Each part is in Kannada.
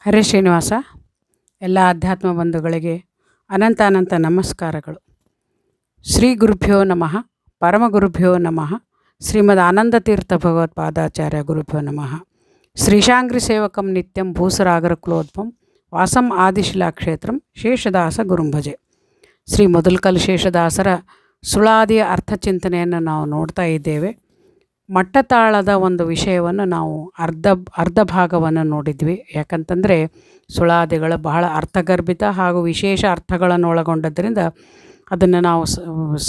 ಹರೇ ಶ್ರೀನಿವಾಸ. ಎಲ್ಲ ಆಧ್ಯಾತ್ಮ ಬಂಧುಗಳಿಗೆ ಅನಂತ ಅನಂತ ನಮಸ್ಕಾರಗಳು. ಶ್ರೀ ಗುರುಭ್ಯೋ ನಮಃ, ಪರಮ ಗುರುಭ್ಯೋ ನಮಃ, ಶ್ರೀಮದ್ ಆನಂದತೀರ್ಥ ಭಗವತ್ಪಾದಾಚಾರ್ಯ ಗುರುಭ್ಯೋ ನಮಃ. ಶ್ರೀಶಾಂಗ್ರಿ ಸೇವಕಂ ನಿತ್ಯಂ ಭೂಸರಾಗರ ಕುಲೋದ್ಭಂ ವಾಸಂ ಆದಿಶಿಲಾಕ್ಷೇತ್ರಂ ಶೇಷದಾಸ ಗುರುಂಭಜೆ. ಶ್ರೀ ಮೊದಲ್ಕಲ್ ಶೇಷದಾಸರ ಸುಳಾದಿಯ ಅರ್ಥಚಿಂತನೆಯನ್ನು ನಾವು ನೋಡ್ತಾ ಇದ್ದೇವೆ. ಮಟ್ಟತಾಳದ ಒಂದು ವಿಷಯವನ್ನು ನಾವು ಅರ್ಧ ಭಾಗವನ್ನು ನೋಡಿದ್ವಿ. ಯಾಕಂತಂದರೆ ಸುಳಾದಿಗಳು ಬಹಳ ಅರ್ಥಗರ್ಭಿತ ಹಾಗೂ ವಿಶೇಷ ಅರ್ಥಗಳನ್ನು ಒಳಗೊಂಡದ್ದರಿಂದ ಅದನ್ನು ನಾವು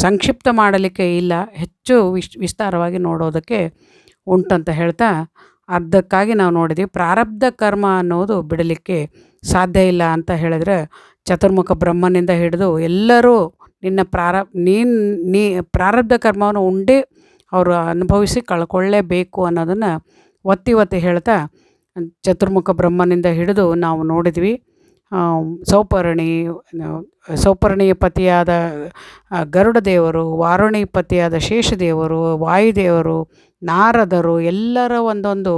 ಸಂಕ್ಷಿಪ್ತ ಮಾಡಲಿಕ್ಕೆ ಇಲ್ಲ, ಹೆಚ್ಚು ವಿಸ್ತಾರವಾಗಿ ನೋಡೋದಕ್ಕೆ ಉಂಟಂತ ಹೇಳ್ತಾ ಅರ್ಧಕ್ಕಾಗಿ ನಾವು ನೋಡಿದ್ವಿ. ಪ್ರಾರಬ್ಧ ಕರ್ಮ ಅನ್ನೋದು ಬಿಡಲಿಕ್ಕೆ ಸಾಧ್ಯ ಇಲ್ಲ ಅಂತ ಹೇಳಿದ್ರೆ, ಚತುರ್ಮುಖ ಬ್ರಹ್ಮನಿಂದ ಹಿಡಿದು ಎಲ್ಲರೂ ನಿನ್ನ ಪ್ರಾರಬ್ಧ ಕರ್ಮವನ್ನು ಉಂಡೇ ಅವರು ಅನುಭವಿಸಿ ಕಳ್ಕೊಳ್ಳೇಬೇಕು ಅನ್ನೋದನ್ನು ಒತ್ತಿ ಹೇಳ್ತಾ ಚತುರ್ಮುಖ ಬ್ರಹ್ಮನಿಂದ ಹಿಡಿದು ನಾವು ನೋಡಿದ್ವಿ. ಸೌಪರ್ಣಿಯ ಪತಿಯಾದ ಗರುಡ ದೇವರು, ವಾರುಣಿ ಪತಿಯಾದ ಶೇಷದೇವರು, ವಾಯುದೇವರು, ನಾರದರು, ಎಲ್ಲರ ಒಂದೊಂದು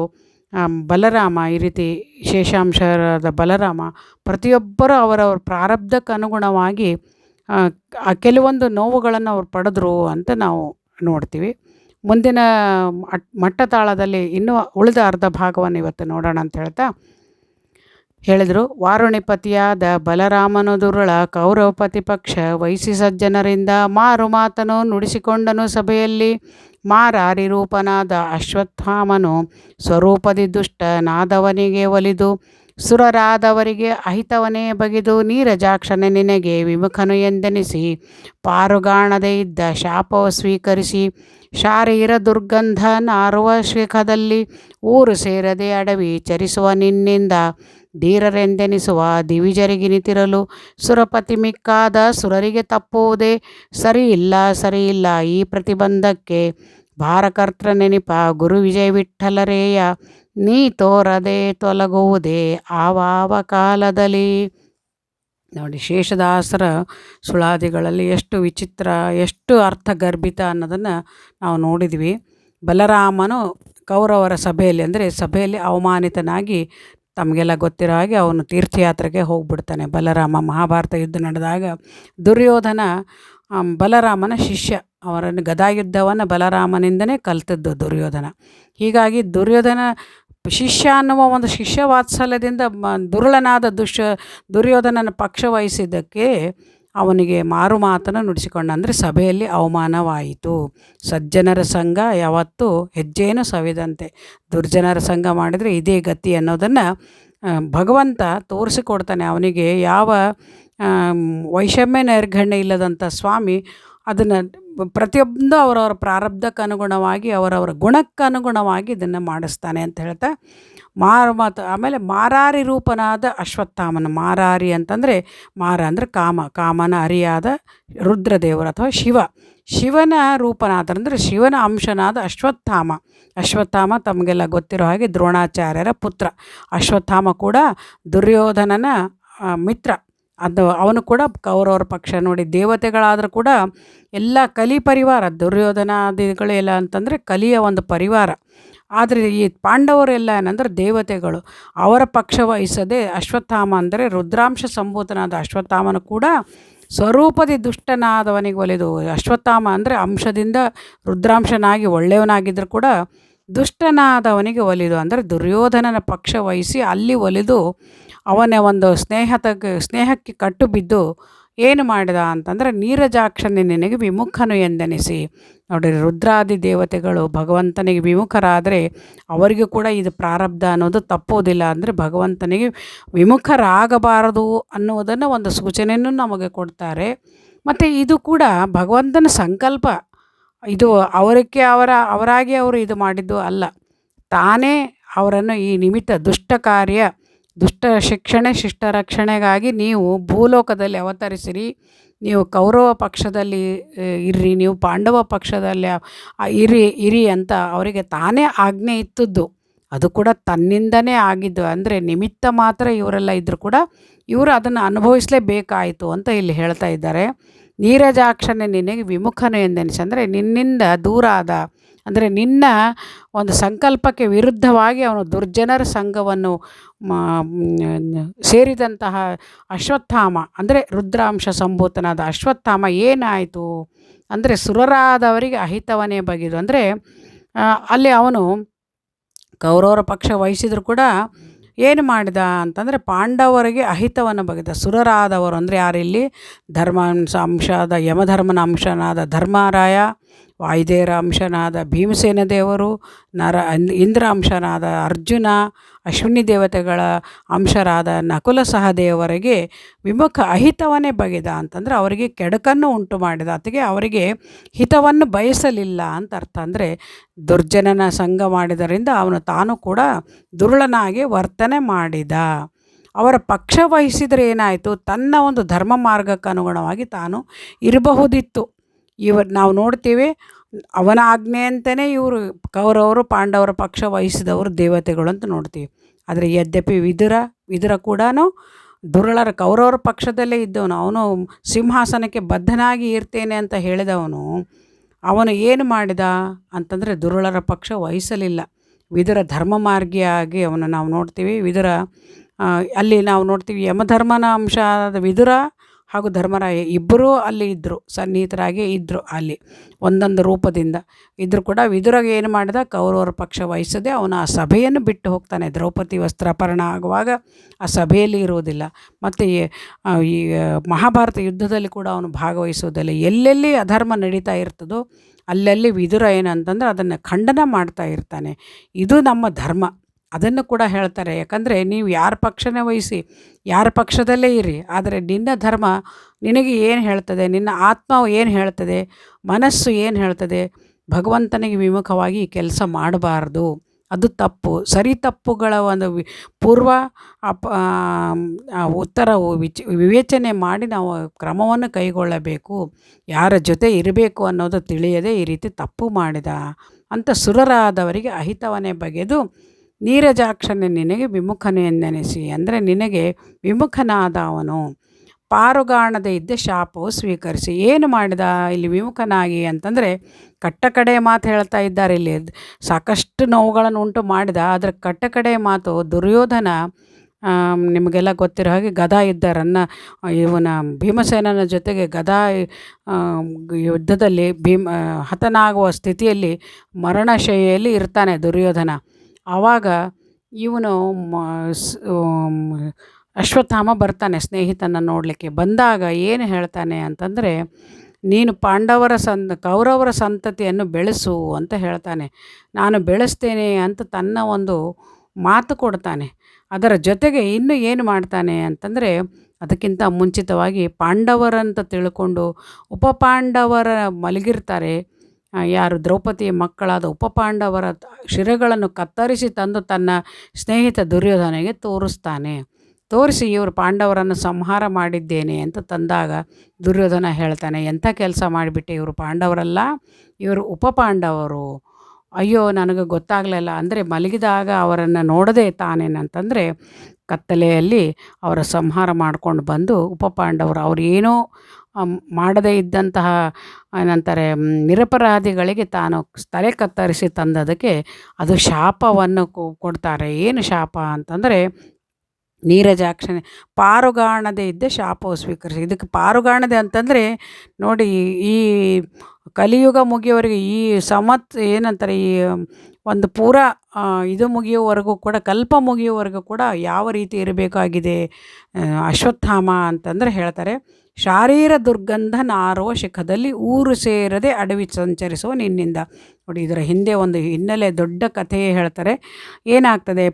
ಬಲರಾಮ, ಈ ರೀತಿ ಶೇಷಾಂಶರಾದ ಬಲರಾಮ, ಪ್ರತಿಯೊಬ್ಬರೂ ಅವರವ್ರ ಪ್ರಾರಬ್ಧಕ್ಕೆ ಅನುಗುಣವಾಗಿ ಕೆಲವೊಂದು ನೋವುಗಳನ್ನು ಅವ್ರು ಪಡೆದ್ರು ಅಂತ ನಾವು ನೋಡ್ತೀವಿ. ಮುಂದಿನ ಮಟ್ಟತಾಳದಲ್ಲಿ ಇನ್ನೂ ಉಳಿದ ಅರ್ಧ ಭಾಗವನ್ನು ಇವತ್ತು ನೋಡೋಣ ಅಂತ ಹೇಳ್ತಾ ಹೇಳಿದರು. ವಾರುಣಿಪತಿಯಾದ ಬಲರಾಮನು ದುರುಳ ಕೌರವಪತಿ ಪಕ್ಷ ವಹಿಸಿ ಸಜ್ಜನರಿಂದ ಮಾರು ಮಾತನು ನುಡಿಸಿಕೊಂಡನು ಸಭೆಯಲ್ಲಿ. ಮಾರಾರಿ ರೂಪನಾದ ಅಶ್ವತ್ಥಾಮನು ಸ್ವರೂಪದಿ ದುಷ್ಟನಾದವನಿಗೆ ಒಲಿದು ಸುರರಾದವರಿಗೆ ಅಹಿತವನೇ ಬಗೆದು ನೀರಜಾಕ್ಷನೆ ನಿನಗೆ ವಿಮುಖನು ಎಂದೆನಿಸಿ ಪಾರುಗಾಣದೇ ಇದ್ದ ಶಾಪವ ಸ್ವೀಕರಿಸಿ ಶಾರೀರ ದುರ್ಗಂಧ ನಾರುವ ಶಿಖದಲ್ಲಿ ಊರು ಸೇರದೆ ಅಡವಿ ಚರಿಸುವ ನಿನ್ನಿಂದ ಧೀರರೆಂದೆನಿಸುವ ದಿವಿಜರಿಗಿನಿತಿರಲು ಸುರಪತಿ ಮಿಕ್ಕಾದ ಸುರರಿಗೆ ತಪ್ಪುವುದೇ ಸರಿಯಿಲ್ಲ ಈ ಪ್ರತಿಬಂಧಕ್ಕೆ ಭಾರಕರ್ತ್ರ ನೆನಪ ಗುರು ವಿಜಯ ವಿಠ್ಠಲರೇಯ ನೀ ತೋರದೆ ತೊಲಗುವುದೇ ಆವಾವ ಕಾಲದಲ್ಲಿ. ನೋಡಿ, ಶೇಷದಾಸರ ಸುಳಾದಿಗಳಲ್ಲಿ ಎಷ್ಟು ವಿಚಿತ್ರ, ಎಷ್ಟು ಅರ್ಥಗರ್ಭಿತ ಅನ್ನೋದನ್ನು ನಾವು ನೋಡಿದ್ವಿ. ಬಲರಾಮನು ಕೌರವರ ಸಭೆಯಲ್ಲಿ, ಅಂದರೆ ಸಭೆಯಲ್ಲಿ ಅವಮಾನಿತನಾಗಿ, ತಮಗೆಲ್ಲ ಗೊತ್ತಿರೋ ಹಾಗೆ ಅವನು ತೀರ್ಥಯಾತ್ರೆಗೆ ಹೋಗ್ಬಿಡ್ತಾನೆ. ಬಲರಾಮ ಮಹಾಭಾರತ ಯುದ್ಧ ನಡೆದಾಗ ದುರ್ಯೋಧನ ಬಲರಾಮನ ಶಿಷ್ಯ, ಅವರನ್ನು ಗದಾಯುದ್ಧವನ್ನು ಬಲರಾಮನಿಂದನೇ ಕಲಿತದ್ದು ದುರ್ಯೋಧನ. ಹೀಗಾಗಿ ದುರ್ಯೋಧನ ಶಿಷ್ಯ ಅನ್ನುವ ಒಂದು ಶಿಷ್ಯ ವಾತ್ಸಲ್ಯದಿಂದ ದುರುಳನಾದ ದುರ್ಯೋಧನನ ಪಕ್ಷ ವಹಿಸಿದ್ದಕ್ಕೆ ಅವನಿಗೆ ಮಾರು ಮಾತನ್ನು ನುಡಿಸಿಕೊಂಡ, ಅಂದರೆ ಸಭೆಯಲ್ಲಿ ಅವಮಾನವಾಯಿತು. ಸಜ್ಜನರ ಸಂಘ ಯಾವತ್ತೂ ಹೆಜ್ಜೆಯನ್ನು ಸವಿದಂತೆ, ದುರ್ಜನರ ಸಂಘ ಮಾಡಿದರೆ ಇದೇ ಗತಿ ಅನ್ನೋದನ್ನು ಭಗವಂತ ತೋರಿಸಿಕೊಡ್ತಾನೆ. ಅವನಿಗೆ ಯಾವ ವೈಷಮ್ಯ ನಿರ್ಘಣ್ಯ ಇಲ್ಲದಂಥ ಸ್ವಾಮಿ ಅದನ್ನು ಪ್ರತಿಯೊಂದು ಅವರವರ ಪ್ರಾರಬ್ಧಕ್ಕೆ ಅನುಗುಣವಾಗಿ ಅವರವರ ಗುಣಕ್ಕೆ ಅನುಗುಣವಾಗಿ ಇದನ್ನು ಮಾಡಿಸ್ತಾನೆ ಅಂತ ಹೇಳ್ತಾ ಆಮೇಲೆ ಮಾರಾರಿ ರೂಪನಾದ ಅಶ್ವತ್ಥಾಮನ. ಮಾರಾರಿ ಅಂತಂದರೆ ಮಾರ ಅಂದರೆ ಕಾಮನ ಅರಿಯಾದ ರುದ್ರದೇವರು ಅಥವಾ ಶಿವನ ರೂಪನಾದ, ಅಂದರೆ ಶಿವನ ಅಂಶನಾದ ಅಶ್ವತ್ಥಾಮ ತಮಗೆಲ್ಲ ಗೊತ್ತಿರೋ ಹಾಗೆ ದ್ರೋಣಾಚಾರ್ಯರ ಪುತ್ರ. ಅಶ್ವತ್ಥಾಮ ಕೂಡ ದುರ್ಯೋಧನನ ಮಿತ್ರ. ಅವನು ಕೂಡ ಕೌರವರ ಪಕ್ಷ. ನೋಡಿ, ದೇವತೆಗಳಾದರೂ ಕೂಡ ಎಲ್ಲ ಕಲಿ ಪರಿವಾರ, ದುರ್ಯೋಧನಾದಿಗಳು ಎಲ್ಲ ಅಂತಂದರೆ ಕಲಿಯ ಒಂದು ಪರಿವಾರ. ಆದರೆ ಈ ಪಾಂಡವರೆಲ್ಲ ಏನಂದ್ರೆ ದೇವತೆಗಳು, ಅವರ ಪಕ್ಷ ವಹಿಸದೆ ಅಶ್ವತ್ಥಾಮ ಅಂದರೆ ರುದ್ರಾಂಶ ಸಂಭೂತನಾದ ಅಶ್ವತ್ಥಾಮನು ಕೂಡ ಸ್ವರೂಪದಿ ದುಷ್ಟನಾದವನಿಗೆ ಒಲಿದು, ಅಶ್ವತ್ಥಾಮ ಅಂದರೆ ಅಂಶದಿಂದ ರುದ್ರಾಂಶನಾಗಿ ಒಳ್ಳೆಯವನಾಗಿದ್ದರೂ ಕೂಡ ದುಷ್ಟನಾದವನಿಗೆ ಒಲಿದು, ಅಂದರೆ ದುರ್ಯೋಧನನ ಪಕ್ಷ ವಹಿಸಿ ಅಲ್ಲಿ ಒಲಿದು ಅವನ ಒಂದು ಸ್ನೇಹಕ್ಕೆ ಕಟ್ಟು ಬಿದ್ದು ಏನು ಮಾಡಿದ ಅಂತಂದರೆ ನೀರಜಾಕ್ಷನೆ ನಿನಗೆ ವಿಮುಖನು ಎಂದೆನಿಸಿ. ನೋಡಿ, ರುದ್ರಾದಿ ದೇವತೆಗಳು ಭಗವಂತನಿಗೆ ವಿಮುಖರಾದರೆ ಅವರಿಗೂ ಕೂಡ ಇದು ಪ್ರಾರಬ್ಧ ಅನ್ನೋದು ತಪ್ಪೋದಿಲ್ಲ. ಅಂದರೆ ಭಗವಂತನಿಗೆ ವಿಮುಖರಾಗಬಾರದು ಅನ್ನುವುದನ್ನು ಒಂದು ಸೂಚನೆಯನ್ನು ನಮಗೆ ಕೊಡ್ತಾರೆ. ಮತ್ತು ಇದು ಕೂಡ ಭಗವಂತನ ಸಂಕಲ್ಪ. ಇದು ಅವರಾಗಿ ಅವರು ಇದು ಮಾಡಿದ್ದು ಅಲ್ಲ. ತಾನೇ ಅವರನ್ನು ಈ ನಿಮಿತ್ತ ದುಷ್ಟ ಶಿಷ್ಟ ರಕ್ಷಣೆಗಾಗಿ ನೀವು ಭೂಲೋಕದಲ್ಲಿ ಅವತರಿಸಿರಿ, ನೀವು ಕೌರವ ಪಕ್ಷದಲ್ಲಿ ಇರ್ರಿ, ನೀವು ಪಾಂಡವ ಪಕ್ಷದಲ್ಲಿ ಇರಿ ಅಂತ ಅವರಿಗೆ ತಾನೇ ಆಜ್ಞೆ ಇತ್ತದ್ದು. ಅದು ಕೂಡ ತನ್ನಿಂದನೇ ಆಗಿದ್ದು. ಅಂದರೆ ನಿಮಿತ್ತ ಮಾತ್ರ ಇವರೆಲ್ಲ ಇದ್ದರೂ ಕೂಡ ಇವರು ಅದನ್ನು ಅನುಭವಿಸಲೇಬೇಕಾಯಿತು ಅಂತ ಇಲ್ಲಿ ಹೇಳ್ತಾ ಇದ್ದಾರೆ. ನೀರಜಾಕ್ಷನೆ ನಿನಗೆ ವಿಮುಖನು ಎಂದೆನಿಸಿ, ಅಂದರೆ ನಿನ್ನಿಂದ ದೂರ ಆದ ಅಂದರೆ ನಿನ್ನ ಒಂದು ಸಂಕಲ್ಪಕ್ಕೆ ವಿರುದ್ಧವಾಗಿ ಅವನು ದುರ್ಜನರ ಸಂಘವನ್ನು ಸೇರಿದಂತಹ ಅಶ್ವತ್ಥಾಮ, ಅಂದರೆ ರುದ್ರಾಂಶ ಸಂಭೂತನಾದ ಅಶ್ವತ್ಥಾಮ ಏನಾಯಿತು ಅಂದರೆ ಸುರರಾದವರಿಗೆ ಅಹಿತವನ್ನೇ ಬಗೆದು. ಅಂದರೆ ಅಲ್ಲಿ ಅವನು ಕೌರವರ ಪಕ್ಷ ವಹಿಸಿದರೂ ಕೂಡ ಏನು ಮಾಡಿದ ಅಂತಂದರೆ ಪಾಂಡವರಿಗೆ ಅಹಿತವನ್ನು ಬಗೆದ. ಸುರರಾದವರು ಅಂದರೆ ಯಾರಿಲ್ಲಿ ಅಂಶದ ಯಮಧರ್ಮನ ಅಂಶನಾದ ಧರ್ಮರಾಯ, ವಾಯುದೇವರ ಅಂಶನಾದ ಭೀಮಸೇನ ದೇವರು, ಇಂದ್ರ ಅಂಶನಾದ ಅರ್ಜುನ, ಅಶ್ವಿನಿ ದೇವತೆಗಳ ಅಂಶರಾದ ನಕುಲ ಸಹದೇವರಿಗೆ ವಿಮುಖ ಅಹಿತವನ್ನೇ ಬಗೆದ ಅಂತಂದರೆ ಅವರಿಗೆ ಕೆಡುಕನ್ನು ಉಂಟು ಮಾಡಿದ, ಅತಿಗೆ ಅವರಿಗೆ ಹಿತವನ್ನು ಬಯಸಲಿಲ್ಲ ಅಂತ ಅರ್ಥ. ಅಂದರೆ ದುರ್ಜನನ ಸಂಘ ಮಾಡಿದರಿಂದ ಅವನು ತಾನು ಕೂಡ ದುರುಳನಾಗಿ ವರ್ತನೆ ಮಾಡಿದ. ಅವರ ಪಕ್ಷ ವಹಿಸಿದರೆ ಏನಾಯಿತು, ತನ್ನ ಒಂದು ಧರ್ಮ ಮಾರ್ಗಕ್ಕೆ ಅನುಗುಣವಾಗಿ ತಾನು ಇರಬಹುದಿತ್ತು. ನಾವು ನೋಡ್ತೀವಿ, ಅವನ ಆಜ್ಞೆಯಂತೆಯೇ ಇವರು ಕೌರವರು ಪಾಂಡವರ ಪಕ್ಷ ವಹಿಸಿದವರು ದೇವತೆಗಳು ಅಂತ ನೋಡ್ತೀವಿ. ಆದರೆ ಯದ್ಯಪಿ ವಿದುರ ಕೂಡ ದುರುಳರ ಕೌರವರ ಪಕ್ಷದಲ್ಲೇ ಇದ್ದವನು, ಅವನು ಸಿಂಹಾಸನಕ್ಕೆ ಬದ್ಧನಾಗಿ ಇರ್ತೇನೆ ಅಂತ ಹೇಳಿದವನು, ಅವನು ಏನು ಮಾಡಿದ ಅಂತಂದರೆ ದುರುಳರ ಪಕ್ಷ ವಹಿಸಲಿಲ್ಲ. ವಿದುರ ಧರ್ಮ ಮಾರ್ಗಿಯಾಗಿ ಅವನು ನಾವು ನೋಡ್ತೀವಿ. ವಿದುರ ಅಲ್ಲಿ ನಾವು ನೋಡ್ತೀವಿ ಯಮಧರ್ಮನ ಅಂಶದ ವಿದುರ ಹಾಗೂ ಧರ್ಮರಾಯ ಇಬ್ಬರೂ ಅಲ್ಲಿ ಇದ್ದರು, ಸನ್ನಿಹಿತರಾಗಿ ಇದ್ದರು. ಅಲ್ಲಿ ಒಂದೊಂದು ರೂಪದಿಂದ ಇದ್ದರೂ ಕೂಡ ವಿದುರಗೆ ಏನು ಮಾಡಿದ, ಕೌರವರ ಪಕ್ಷ ವಹಿಸದೆ ಅವನು ಆ ಸಭೆಯನ್ನು ಬಿಟ್ಟು ಹೋಗ್ತಾನೆ. ದ್ರೌಪದಿ ವಸ್ತ್ರಾಪರಣ ಆಗುವಾಗ ಆ ಸಭೆಯಲ್ಲಿ ಇರುವುದಿಲ್ಲ. ಮತ್ತು ಈ ಮಹಾಭಾರತ ಯುದ್ಧದಲ್ಲಿ ಕೂಡ ಅವನು ಭಾಗವಹಿಸುವುದಿಲ್ಲ. ಎಲ್ಲೆಲ್ಲಿ ಅಧರ್ಮ ನಡೀತಾ ಇರ್ತದೋ ಅಲ್ಲಲ್ಲಿ ವಿದುರ ಏನಂತಂದ್ರೆ ಅದನ್ನು ಖಂಡನ ಮಾಡ್ತಾ ಇರ್ತಾನೆ. ಇದು ನಮ್ಮ ಧರ್ಮ, ಅದನ್ನು ಕೂಡ ಹೇಳ್ತಾರೆ. ಯಾಕಂದರೆ ನೀವು ಯಾರ ಪಕ್ಷನೇ ವಹಿಸಿ, ಯಾರ ಪಕ್ಷದಲ್ಲೇ ಇರಿ, ಆದರೆ ನಿನ್ನ ಧರ್ಮ ನಿನಗೆ ಏನು ಹೇಳ್ತದೆ, ನಿನ್ನ ಆತ್ಮ ಏನು ಹೇಳ್ತದೆ, ಮನಸ್ಸು ಏನು ಹೇಳ್ತದೆ, ಭಗವಂತನಿಗೆ ವಿಮುಖವಾಗಿ ಈ ಕೆಲಸ ಮಾಡಬಾರ್ದು. ಅದು ತಪ್ಪು. ಸರಿ ತಪ್ಪುಗಳ ಒಂದು ಪೂರ್ವ ಉತ್ತರವು ವಿವೇಚನೆ ಮಾಡಿ ನಾವು ಕ್ರಮವನ್ನು ಕೈಗೊಳ್ಳಬೇಕು. ಯಾರ ಜೊತೆ ಇರಬೇಕು ಅನ್ನೋದು ತಿಳಿಯದೆ ಈ ರೀತಿ ತಪ್ಪು ಮಾಡಿದ ಅಂತ ಸುರರಾದವರಿಗೆ ಅಹಿತವನ್ನೇ ಬಗೆದು ನೀರಜಾಕ್ಷನೇ ನಿನಗೆ ವಿಮುಖನೆಂದೆನಿಸಿ, ಅಂದರೆ ನಿನಗೆ ವಿಮುಖನಾದ ಅವನು ಪಾರುಗಾಣದೆ ಇದ್ದ ಶಾಪವು ಸ್ವೀಕರಿಸಿ. ಏನು ಮಾಡಿದ ಇಲ್ಲಿ ವಿಮುಖನಾಗಿ ಅಂತಂದರೆ ಕಟ್ಟಕಡೆ ಮಾತು ಹೇಳ್ತಾ ಇದ್ದಾರೆ. ಇಲ್ಲಿ ಸಾಕಷ್ಟು ನೋವುಗಳನ್ನು ಉಂಟು ಮಾಡಿದ. ಅದರ ಕಟ್ಟಕಡೆ ಮಾತು ದುರ್ಯೋಧನ, ನಿಮಗೆಲ್ಲ ಗೊತ್ತಿರೋ ಹಾಗೆ ಗದಾ ಇದ್ದಾರನ್ನ ಇವನ ಭೀಮಸೇನನ ಜೊತೆಗೆ ಗದಾ ಯುದ್ಧದಲ್ಲಿ ಹತನಾಗುವ ಸ್ಥಿತಿಯಲ್ಲಿ ಮರಣಶಯ್ಯೆಯಲ್ಲಿ ಇರ್ತಾನೆ ದುರ್ಯೋಧನ. ಆವಾಗ ಇವನು ಅಶ್ವತ್ಥಾಮ ಬರ್ತಾನೆ ಸ್ನೇಹಿತನ ನೋಡಲಿಕ್ಕೆ. ಬಂದಾಗ ಏನು ಹೇಳ್ತಾನೆ ಅಂತಂದರೆ, ನೀನು ಕೌರವರ ಸಂತತಿಯನ್ನು ಬೆಳೆಸು ಅಂತ ಹೇಳ್ತಾನೆ. ನಾನು ಬೆಳೆಸ್ತೇನೆ ಅಂತ ತನ್ನ ಒಂದು ಮಾತು ಕೊಡ್ತಾನೆ. ಅದರ ಜೊತೆಗೆ ಇನ್ನು ಏನು ಮಾಡ್ತಾನೆ ಅಂತಂದರೆ, ಅದಕ್ಕಿಂತ ಮುಂಚಿತವಾಗಿ ಪಾಂಡವರಂತ ತಿಳ್ಕೊಂಡು ಉಪಪಾಂಡವರ ಮಲಗಿರ್ತಾರೆ, ಯಾರು ದ್ರೌಪದಿಯ ಮಕ್ಕಳಾದ ಉಪಪಾಂಡವರ ಶಿರಗಳನ್ನು ಕತ್ತರಿಸಿ ತಂದು ತನ್ನ ಸ್ನೇಹಿತ ದುರ್ಯೋಧನಿಗೆ ತೋರಿಸಿ ಇವರು ಪಾಂಡವರನ್ನು ಸಂಹಾರ ಮಾಡಿದ್ದೇನೆ ಅಂತ ತಂದಾಗ ದುರ್ಯೋಧನ ಹೇಳ್ತಾನೆ, ಎಂಥ ಕೆಲಸ ಮಾಡಿಬಿಟ್ಟೆ, ಇವರು ಪಾಂಡವರಲ್ಲ, ಇವರು ಉಪಪಾಂಡವರು. ಅಯ್ಯೋ ನನಗೆ ಗೊತ್ತಾಗಲಿಲ್ಲ. ಅಂದರೆ ಮಲಗಿದಾಗ ಅವರನ್ನು ನೋಡದೆ ತಾನೇನಂತಂದರೆ ಕತ್ತಲೆಯಲ್ಲಿ ಅವರ ಸಂಹಾರ ಮಾಡ್ಕೊಂಡು ಬಂದು ಉಪಪಾಂಡವರು ಅವ್ರು ಏನೋ ಮಾಡದೇ ಇದ್ದಂತಹ ಏನಂತಾರೆ ನಿರಪರಾಧಿಗಳಿಗೆ ತಾನು ತಲೆ ಕತ್ತರಿಸಿ ತಂದದಕ್ಕೆ ಅದು ಶಾಪವನ್ನು ಕೊಡ್ತಾರೆ. ಏನು ಶಾಪ ಅಂತಂದರೆ ನೀರಜಾಕ್ಷನೇ ಪಾರುಗಾಣದೆ ಇದ್ದ ಶಾಪವು ಸ್ವೀಕರಿಸಿ. ಇದಕ್ಕೆ ಪಾರುಗಾಣದೆ ಅಂತಂದರೆ ನೋಡಿ, ಈ ಕಲಿಯುಗ ಮುಗಿಯುವವರೆಗೆ ಈ ಏನಂತಾರೆ ಈ ಒಂದು ಪೂರ ಇದು ಮುಗಿಯುವವರೆಗೂ ಕೂಡ, ಕಲ್ಪ ಮುಗಿಯುವವರೆಗೂ ಕೂಡ ಯಾವ ರೀತಿ ಇರಬೇಕಾಗಿದೆ ಅಶ್ವತ್ಥಾಮ ಅಂತಂದರೆ ಹೇಳ್ತಾರೆ, ಶಾರೀರ ದುರ್ಗಂಧ ನಾರುವ ಶಿಖದಲ್ಲಿ ಊರು ಸೇರದೆ ಅಡವಿ ಸಂಚರಿಸುವ ನಿನ್ನಿಂದ. ನೋಡಿ, ಇದರ ಹಿಂದೆ ಒಂದು ಹಿನ್ನೆಲೆ ದೊಡ್ಡ ಕಥೆಯೇ ಹೇಳ್ತಾರೆ. ಏನಾಗ್ತದೆ,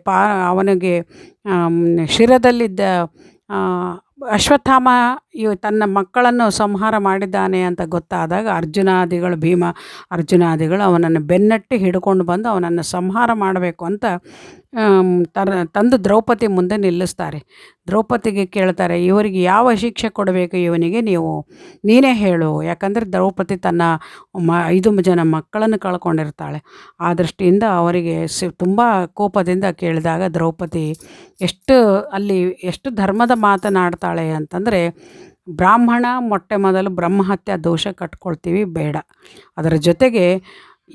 ಅವನಿಗೆ ಶಿರದಲ್ಲಿದ್ದ ಅಶ್ವತ್ಥಾಮ ತನ್ನ ಮಕ್ಕಳನ್ನು ಸಂಹಾರ ಮಾಡಿದ್ದಾನೆ ಅಂತ ಗೊತ್ತಾದಾಗ ಅರ್ಜುನಾದಿಗಳು ಅವನನ್ನು ಬೆನ್ನಟ್ಟಿ ಹಿಡ್ಕೊಂಡು ಬಂದು ಅವನನ್ನು ಸಂಹಾರ ಮಾಡಬೇಕು ಅಂತ ತಂದು ದ್ರೌಪದಿ ಮುಂದೆ ನಿಲ್ಲಿಸ್ತಾರೆ. ದ್ರೌಪದಿಗೆ ಕೇಳ್ತಾರೆ, ಇವರಿಗೆ ಯಾವ ಶಿಕ್ಷೆ ಕೊಡಬೇಕು, ಇವನಿಗೆ ನೀನೇ ಹೇಳು. ಯಾಕಂದರೆ ದ್ರೌಪದಿ ತನ್ನ 5 ಜನ ಮಕ್ಕಳನ್ನು ಕಳ್ಕೊಂಡಿರ್ತಾಳೆ. ಆ ದೃಷ್ಟಿಯಿಂದ ಅವರಿಗೆ ತುಂಬ ಕೋಪದಿಂದ ಕೇಳಿದಾಗ ದ್ರೌಪದಿ ಎಷ್ಟು ಧರ್ಮದ ಮಾತನಾಡ್ತಾಳೆ ಅಂತಂದರೆ, ಬ್ರಾಹ್ಮಣ ಮೊಟ್ಟೆ ಮೊದಲು ಬ್ರಹ್ಮಹತ್ಯೆ ದೋಷ ಕಟ್ಕೊಳ್ತೀವಿ ಬೇಡ, ಅದರ ಜೊತೆಗೆ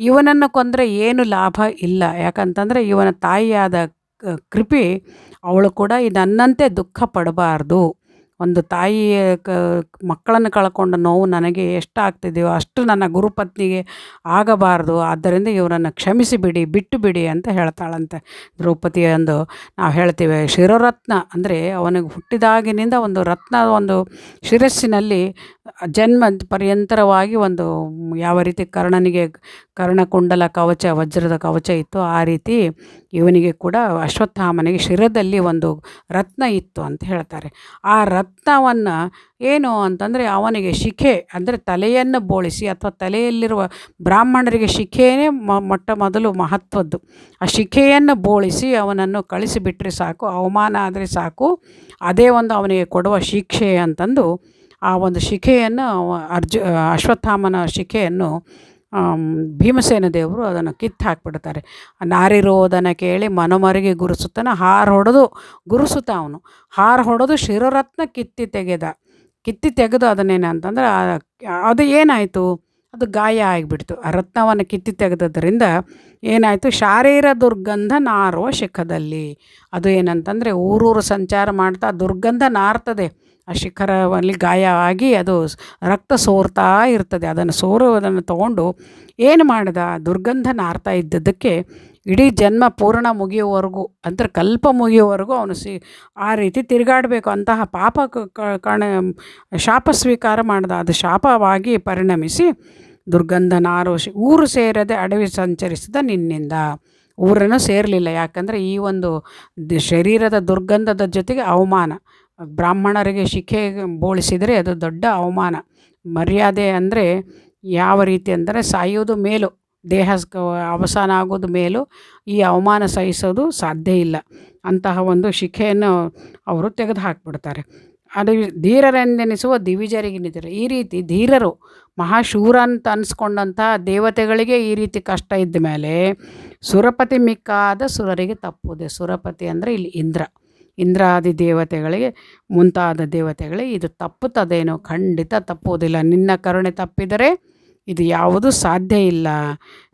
ಇವನನ್ನು ಕೊಂದರೆ ಏನು ಲಾಭ ಇಲ್ಲ. ಯಾಕಂತಂದರೆ ಇವನ ತಾಯಿಯಾದ ಕೃಪಿ ಅವಳು ಕೂಡ ನನ್ನಂತೆ ದುಃಖ ಪಡಬಾರ್ದು. ಒಂದು ತಾಯಿಯ ಮಕ್ಕಳನ್ನು ಕಳ್ಕೊಂಡ ನೋವು ನನಗೆ ಎಷ್ಟಾಗ್ತಿದೆಯೋ ಅಷ್ಟು ನನ್ನ ಗುರುಪತ್ನಿಗೆ ಆಗಬಾರ್ದು. ಆದ್ದರಿಂದ ಇವರನ್ನು ಕ್ಷಮಿಸಿ ಬಿಡಿ, ಬಿಟ್ಟು ಬಿಡಿ ಅಂತ ಹೇಳ್ತಾಳಂತೆ ದ್ರೌಪದಿ. ಎಂದು ನಾವು ಹೇಳ್ತೀವಿ ಶಿರರತ್ನ ಅಂದರೆ ಅವನಿಗೆ ಹುಟ್ಟಿದಾಗಿನಿಂದ ಒಂದು ರತ್ನ ಒಂದು ಶಿರಸ್ಸಿನಲ್ಲಿ ಜನ್ಮ ಪರ್ಯಂತರವಾಗಿ ಒಂದು ಯಾವ ರೀತಿ ಕರ್ಣನಿಗೆ ಕರ್ಣಕುಂಡಲ ಕವಚ ವಜ್ರದ ಕವಚ ಇತ್ತು, ಆ ರೀತಿ ಇವನಿಗೆ ಕೂಡ ಅಶ್ವತ್ಥಾಮನಿಗೆ ಶಿರದಲ್ಲಿ ಒಂದು ರತ್ನ ಇತ್ತು ಅಂತ ಹೇಳ್ತಾರೆ. ಆ ರತ್ನವನ್ನು ಏನು ಅಂತಂದರೆ ಅವನಿಗೆ ಶಿಖೆ ಅಂದರೆ ತಲೆಯನ್ನು ಬೋಳಿಸಿ, ಅಥವಾ ತಲೆಯಲ್ಲಿರುವ ಬ್ರಾಹ್ಮಣರಿಗೆ ಶಿಖೆಯೇ ಮೊಟ್ಟ ಮೊದಲು ಮಹತ್ವದ್ದು. ಆ ಶಿಖೆಯನ್ನು ಬೋಳಿಸಿ ಅವನನ್ನು ಕಳಿಸಿಬಿಟ್ರೆ ಸಾಕು, ಅವಮಾನ ಆದರೆ ಸಾಕು, ಅದೇ ಒಂದು ಅವನಿಗೆ ಕೊಡುವ ಶಿಕ್ಷೆ ಅಂತಂದು ಆ ಒಂದು ಶಿಖೆಯನ್ನು ಅಶ್ವತ್ಥಾಮನ ಶಿಖೆಯನ್ನು ಭೀಮಸೇನ ದೇವರು ಅದನ್ನು ಕಿತ್ತು ಹಾಕಿಬಿಡ್ತಾರೆ. ನಾರಿರೋದನ ಕೇಳಿ ಮನಮರಿಗೆ ಗುರುಸುತ್ತಾನ, ಹಾರು ಹೊಡೆದು ಗುರುಸುತ್ತ ಅವನು ಹಾರು ಹೊಡೆದು ಶಿರರತ್ನ ಕಿತ್ತಿ ತೆಗೆದು ಅದನ್ನೇನಂತಂದ್ರೆ ಅದು ಏನಾಯಿತು, ಅದು ಗಾಯ ಆಗಿಬಿಡ್ತು. ಆ ರತ್ನವನ್ನು ಕಿತ್ತಿ ತೆಗೆದದ್ರಿಂದ ಏನಾಯಿತು, ಶಾರೀರ ದುರ್ಗಂಧ ನಾರುವ ಶಿಖದಲ್ಲಿ. ಅದು ಏನಂತಂದರೆ ಊರೂರು ಸಂಚಾರ ಮಾಡ್ತಾ ದುರ್ಗಂಧ ನಾರ್ತದೆ. ಆ ಶಿಖರದಲ್ಲಿ ಗಾಯ ಆಗಿ ಅದು ರಕ್ತ ಸೋರ್ತಾ ಇರ್ತದೆ. ಅದನ್ನು ತೊಗೊಂಡು ಏನು ಮಾಡಿದ, ದುರ್ಗಂಧ ನಾರ್ತಾ ಇದ್ದದ್ದಕ್ಕೆ ಇಡೀ ಜನ್ಮ ಪೂರ್ಣ ಮುಗಿಯುವವರೆಗೂ ಅಂದರೆ ಕಲ್ಪ ಮುಗಿಯುವವರೆಗೂ ಅವನು ಆ ರೀತಿ ತಿರುಗಾಡಬೇಕು. ಅಂತಹ ಪಾಪ ಶಾಪ ಸ್ವೀಕಾರ ಮಾಡ್ದ. ಅದು ಶಾಪವಾಗಿ ಪರಿಣಮಿಸಿ ದುರ್ಗಂಧ ನಾರು ಊರು ಸೇರದೆ ಅಡವಿ ಸಂಚರಿಸಿದ ನಿನ್ನಿಂದ. ಊರನ್ನು ಸೇರಲಿಲ್ಲ. ಯಾಕಂದರೆ ಈ ಒಂದು ಶರೀರದ ದುರ್ಗಂಧದ ಜೊತೆಗೆ ಅವಮಾನ. ಬ್ರಾಹ್ಮಣರಿಗೆ ಶಿಖೆ ಬೋಳಿಸಿದರೆ ಅದು ದೊಡ್ಡ ಅವಮಾನ. ಮರ್ಯಾದೆ ಅಂದರೆ ಯಾವ ರೀತಿ ಅಂದರೆ ಸಾಯೋದು ಮೇಲು, ದೇಹ ಅವಸಾನ ಆಗೋದು ಮೇಲು, ಈ ಅವಮಾನ ಸಹಿಸೋದು ಸಾಧ್ಯ ಇಲ್ಲ. ಅಂತಹ ಒಂದು ಶಿಖೆಯನ್ನು ಅವರು ತೆಗೆದು ಹಾಕಿಬಿಡ್ತಾರೆ. ಅದು ಧೀರರೆಂದೆನಿಸುವ ದಿವಿಜರಿಗೆ ನಿಂತರು. ಈ ರೀತಿ ಧೀರರು ಮಹಾಶೂರ ಅಂತ ಅನಿಸ್ಕೊಂಡಂಥ ದೇವತೆಗಳಿಗೆ ಈ ರೀತಿ ಕಷ್ಟ ಇದ್ದ ಮೇಲೆ ಸುರಪತಿ ಮಿಕ್ಕಾದ ಸುರರಿಗೆ ತಪ್ಪುವುದೇ. ಸುರಪತಿ ಅಂದರೆ ಇಲ್ಲಿ ಇಂದ್ರಾದಿ ದೇವತೆಗಳಿಗೆ ಮುಂತಾದ ದೇವತೆಗಳಿಗೆ ಇದು ತಪ್ಪುತ್ತದೇನೋ, ಖಂಡಿತ ತಪ್ಪುವುದಿಲ್ಲ. ನಿನ್ನ ಕರುಣೆ ತಪ್ಪಿದರೆ ಇದು ಯಾವುದೂ ಸಾಧ್ಯ ಇಲ್ಲ.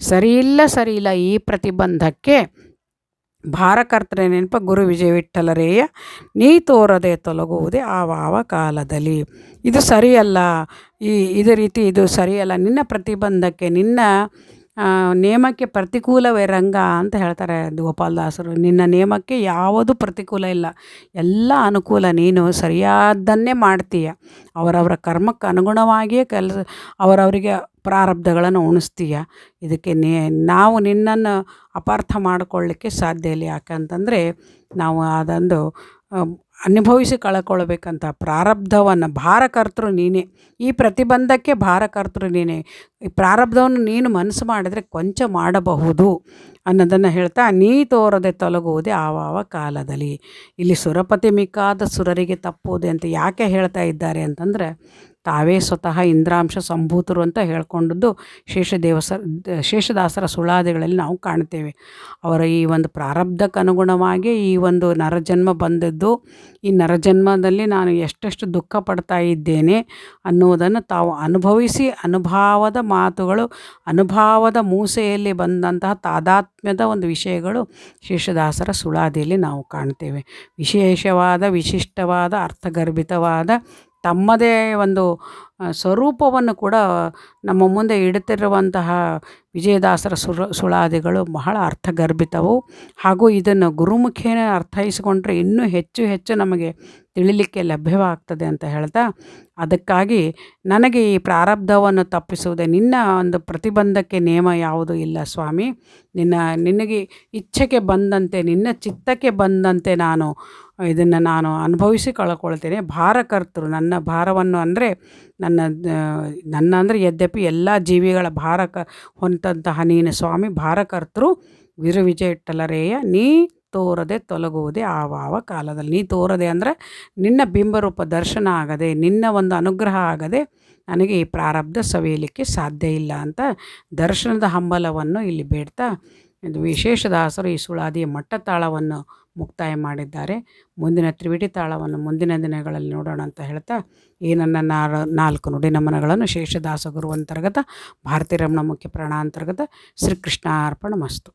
ಸರಿಯಿಲ್ಲ ಈ ಪ್ರತಿಬಂಧಕ್ಕೆ ಭಾರಕರ್ತನ ನೆನಪ ಗುರು ವಿಜಯ ವಿಠ್ಠಲರೇಯ ನೀ ತೋರದೆ ತೊಲಗುವುದೇ ಆವಾವ ಕಾಲದಲ್ಲಿ. ಇದು ಸರಿಯಲ್ಲ, ಇದೇ ರೀತಿ ಇದು ಸರಿಯಲ್ಲ. ನಿನ್ನ ಪ್ರತಿಬಂಧಕ್ಕೆ, ನಿನ್ನ ನೇಮಕ್ಕೆ ಪ್ರತಿಕೂಲವೇ ರಂಗ ಅಂತ ಹೇಳ್ತಾರೆ ಗೋಪಾಲದಾಸರು. ನಿನ್ನ ನೇಮಕ್ಕೆ ಯಾವುದು ಪ್ರತಿಕೂಲ ಇಲ್ಲ, ಎಲ್ಲ ಅನುಕೂಲ. ನೀನು ಸರಿಯಾದ್ದನ್ನೇ ಮಾಡ್ತೀಯ. ಅವರವರ ಕರ್ಮಕ್ಕೆ ಅನುಗುಣವಾಗಿಯೇ ಅವರವರಿಗೆ ಪ್ರಾರಬ್ಧಗಳನ್ನು ಉಣಿಸ್ತೀಯ. ಇದಕ್ಕೆ ನಾವು ನಿನ್ನನ್ನು ಅಪಾರ್ಥ ಮಾಡಿಕೊಳ್ಳಿಕ್ಕೆ ಸಾಧ್ಯ ಇಲ್ಲ. ಯಾಕಂತಂದರೆ ನಾವು ಅದೊಂದು ಅನುಭವಿಸಿ ಕಳ್ಕೊಳ್ಬೇಕಂತ ಪ್ರಾರಬ್ಧವನ್ನು ಭಾರಕರ್ತರು ನೀನೇ. ಈ ಪ್ರತಿಬಂಧಕ್ಕೆ ಭಾರಕರ್ತರು ನೀನೇ. ಈ ಪ್ರಾರಬ್ಧವನ್ನು ನೀನು ಮನಸ್ಸು ಮಾಡಿದರೆ ಕೊಂಚ ಮಾಡಬಹುದು ಅನ್ನೋದನ್ನು ಹೇಳ್ತಾ, ನೀ ತೋರದೆ ತೊಲಗುವುದೇ ಆವಾವ ಕಾಲದಲ್ಲಿ. ಇಲ್ಲಿ ಸುರಪತಿ ಮಿಕ್ಕಾದ ಸುರರಿಗೆ ತಪ್ಪುವುದೇ ಅಂತ ಯಾಕೆ ಹೇಳ್ತಾ ಇದ್ದಾರೆ ಅಂತಂದರೆ, ತಾವೇ ಸ್ವತಃ ಇಂದ್ರಾಂಶ ಸಂಭೂತರು ಅಂತ ಹೇಳ್ಕೊಂಡದ್ದು ಶೇಷದಾಸರ ಸುಳಾದಿಗಳಲ್ಲಿ ನಾವು ಕಾಣ್ತೇವೆ. ಅವರ ಈ ಒಂದು ಪ್ರಾರಬ್ಧಕ್ಕನುಗುಣವಾಗಿ ಈ ಒಂದು ನರಜನ್ಮ ಬಂದದ್ದು, ಈ ನರಜನ್ಮದಲ್ಲಿ ನಾನು ಎಷ್ಟೆಷ್ಟು ದುಃಖ ಪಡ್ತಾ ಇದ್ದೇನೆ ಅನ್ನುವುದನ್ನು ತಾವು ಅನುಭವಿಸಿ, ಅನುಭಾವದ ಮಾತುಗಳು, ಅನುಭಾವದ ಮೂಸೆಯಲ್ಲಿ ಬಂದಂತಹ ತಾದಾತ್ಮ್ಯದ ಒಂದು ವಿಷಯಗಳು ಶೇಷದಾಸರ ಸುಳಾದಿಯಲ್ಲಿ ನಾವು ಕಾಣ್ತೇವೆ. ವಿಶೇಷವಾದ, ವಿಶಿಷ್ಟವಾದ, ಅರ್ಥಗರ್ಭಿತವಾದ ತಮ್ಮದೇ ಒಂದು ಸ್ವರೂಪವನ್ನು ಕೂಡ ನಮ್ಮ ಮುಂದೆ ಇಡುತ್ತಿರುವಂತಹ ವಿಜಯದಾಸರ ಸುಳಾದಿಗಳು ಬಹಳ ಅರ್ಥಗರ್ಭಿತವು. ಹಾಗೂ ಇದನ್ನು ಗುರುಮುಖೇನ ಅರ್ಥೈಸಿಕೊಂಡ್ರೆ ಇನ್ನೂ ಹೆಚ್ಚು ನಮಗೆ ತಿಳಿಲಿಕ್ಕೆ ಲಭ್ಯವಾಗ್ತದೆ ಅಂತ ಹೇಳ್ತಾ, ಅದಕ್ಕಾಗಿ ನನಗೆ ಈ ಪ್ರಾರಬ್ಧವನ್ನು ತಪ್ಪಿಸುವುದೇ. ನಿನ್ನ ಒಂದು ಪ್ರತಿಬಂಧಕ್ಕೆ ನೇಮ ಯಾವುದೂ ಇಲ್ಲ ಸ್ವಾಮಿ. ನಿನಗೆ ಇಚ್ಛೆಗೆ ಬಂದಂತೆ, ನಿನ್ನ ಚಿತ್ತಕ್ಕೆ ಬಂದಂತೆ ನಾನು ಅನುಭವಿಸಿ ಕಳ್ಕೊಳ್ತೇನೆ. ಭಾರಕರ್ತರು ನನ್ನ ಭಾರವನ್ನು ಅಂದರೆ ನನ್ನ ಅಂದರೆ ಯದ್ಯಪಿ ಎಲ್ಲ ಜೀವಿಗಳ ಹೊಂದಂತಹ ನೀನು ಸ್ವಾಮಿ ಭಾರಕರ್ತರು ವಿಜಯ ವಿಠ್ಠಲರೇಯ ನೀ ತೋರದೆ ತೊಲಗುವುದೇ ಆವಾವ ಕಾಲದಲ್ಲಿ. ನೀ ತೋರದೆ ಅಂದರೆ ನಿನ್ನ ಬಿಂಬರೂಪ ದರ್ಶನ ಆಗದೆ, ನಿನ್ನ ಒಂದು ಅನುಗ್ರಹ ಆಗದೆ ನನಗೆ ಈ ಪ್ರಾರಬ್ಧ ಸವಿಯಲಿಕ್ಕೆ ಸಾಧ್ಯ ಇಲ್ಲ ಅಂತ ದರ್ಶನದ ಹಂಬಲವನ್ನು ಇಲ್ಲಿ ಬೇಡ್ತಾ, ಇದು ವಿಶೇಷದಾಸರು ಈ ಸುಳಾದಿಯ ಮಟ್ಟತಾಳವನ್ನು ಮುಕ್ತಾಯ ಮಾಡಿದ್ದಾರೆ. ಮುಂದಿನ ತ್ರಿವಿಟಿ ತಾಳವನ್ನು ಮುಂದಿನ ದಿನಗಳಲ್ಲಿ ನೋಡೋಣ ಅಂತ ಹೇಳ್ತಾ ಈ ನನ್ನ 4 ನುಡಿ ನಮನಗಳನ್ನು ಶೇಷದಾಸ ಗುರುವಂತರ್ಗತ ಭಾರತೀ ರಮಣ ಮುಖ್ಯ ಪ್ರಾಣಾಂತರ್ಗತ ಶ್ರೀಕೃಷ್ಣ ಅರ್ಪಣ ಮಸ್ತು.